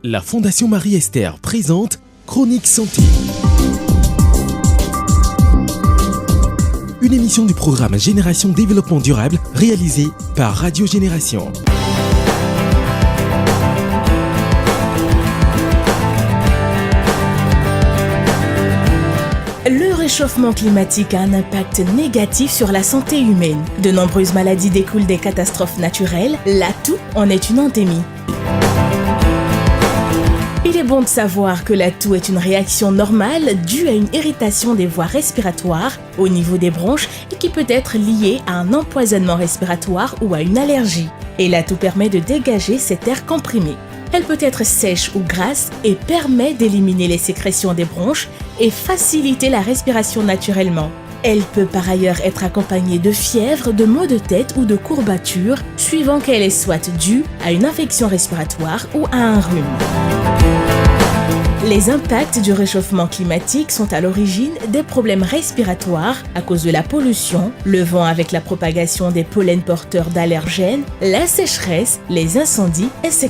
La Fondation Marie-Esther présente Chronique Santé. Une émission du programme Génération Développement Durable réalisée par Radio Génération. Le réchauffement climatique a un impact négatif sur la santé humaine. De nombreuses maladies découlent des catastrophes naturelles. La toux en est une endémie. Il est bon de savoir que la toux est une réaction normale due à une irritation des voies respiratoires au niveau des bronches et qui peut être liée à un empoisonnement respiratoire ou à une allergie. Et la toux permet de dégager cet air comprimé. Elle peut être sèche ou grasse et permet d'éliminer les sécrétions des bronches et faciliter la respiration naturellement. Elle peut par ailleurs être accompagnée de fièvre, de maux de tête ou de courbatures, suivant qu'elle est soit due à une infection respiratoire ou à un rhume. Les impacts du réchauffement climatique sont à l'origine des problèmes respiratoires à cause de la pollution, le vent avec la propagation des pollens porteurs d'allergènes, la sécheresse, les incendies, etc.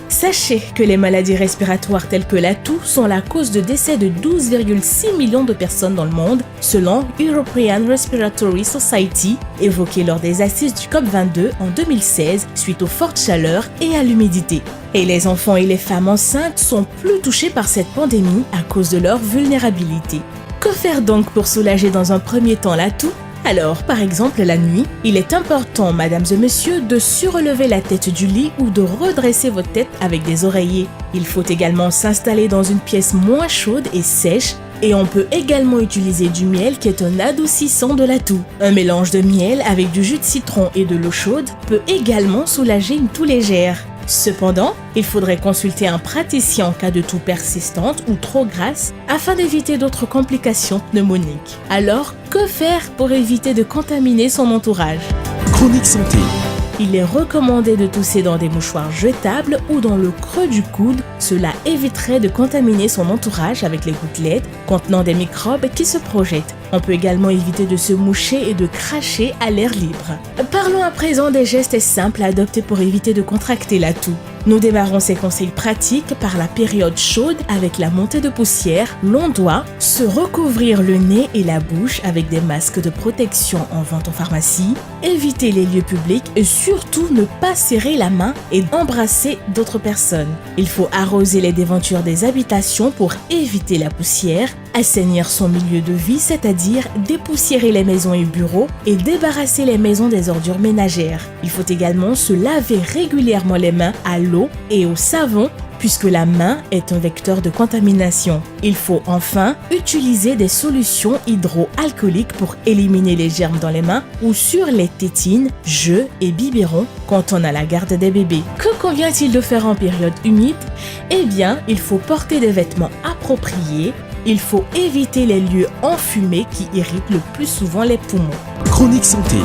Sachez que les maladies respiratoires telles que la toux sont la cause de décès de 12,6 millions de personnes dans le monde, selon European Respiratory Society, évoqué lors des assises du COP22 en 2016 suite aux fortes chaleurs et à l'humidité. Et les enfants et les femmes enceintes sont plus touchés par cette pandémie à cause de leur vulnérabilité. Que faire donc pour soulager dans un premier temps la toux ? Alors, par exemple, la nuit, il est important, mesdames et messieurs, de surlever la tête du lit ou de redresser votre tête avec des oreillers. Il faut également s'installer dans une pièce moins chaude et sèche. Et on peut également utiliser du miel qui est un adoucissant de la toux. Un mélange de miel avec du jus de citron et de l'eau chaude peut également soulager une toux légère. Cependant, il faudrait consulter un praticien en cas de toux persistante ou trop grasse afin d'éviter d'autres complications pneumoniques. Alors, que faire pour éviter de contaminer son entourage ? Chronique Santé. Il est recommandé de tousser dans des mouchoirs jetables ou dans le creux du coude. Cela éviterait de contaminer son entourage avec les gouttelettes contenant des microbes qui se projettent. On peut également éviter de se moucher et de cracher à l'air libre. Parlons à présent des gestes simples à adopter pour éviter de contracter la toux. Nous démarrons ces conseils pratiques par la période chaude avec la montée de poussière. L'on doit se recouvrir le nez et la bouche avec des masques de protection en vente en pharmacie, éviter les lieux publics et surtout ne pas serrer la main et embrasser d'autres personnes. Il faut arroser les devantures des habitations pour éviter la poussière, assainir son milieu de vie, c'est-à-dire dépoussiérer les maisons et bureaux et débarrasser les maisons des ordures ménagères. Il faut également se laver régulièrement les mains à l'eau et au savon puisque la main est un vecteur de contamination. Il faut enfin utiliser des solutions hydroalcooliques pour éliminer les germes dans les mains ou sur les tétines, jeux et biberons quand on a la garde des bébés. Que convient-il de faire en période humide ? Eh bien, il faut porter des vêtements appropriés. Il faut éviter les lieux enfumés qui irritent le plus souvent les poumons. Chronique Santé.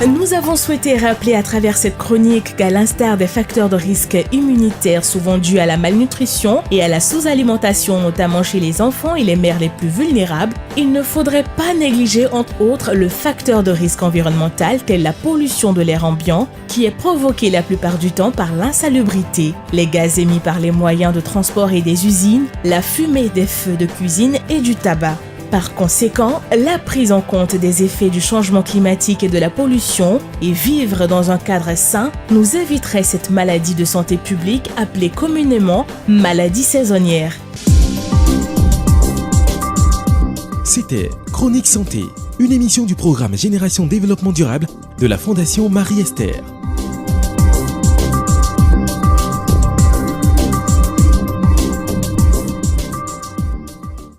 Nous avons souhaité rappeler à travers cette chronique qu'à l'instar des facteurs de risque immunitaire souvent dus à la malnutrition et à la sous-alimentation, notamment chez les enfants et les mères les plus vulnérables, il ne faudrait pas négliger entre autres le facteur de risque environnemental tel la pollution de l'air ambiant qui est provoquée la plupart du temps par l'insalubrité, les gaz émis par les moyens de transport et des usines, la fumée des feux de cuisine et du tabac. Par conséquent, la prise en compte des effets du changement climatique et de la pollution et vivre dans un cadre sain nous éviterait cette maladie de santé publique appelée communément maladie saisonnière. C'était Chronique Santé, une émission du programme Génération Développement Durable de la Fondation Marie-Esther.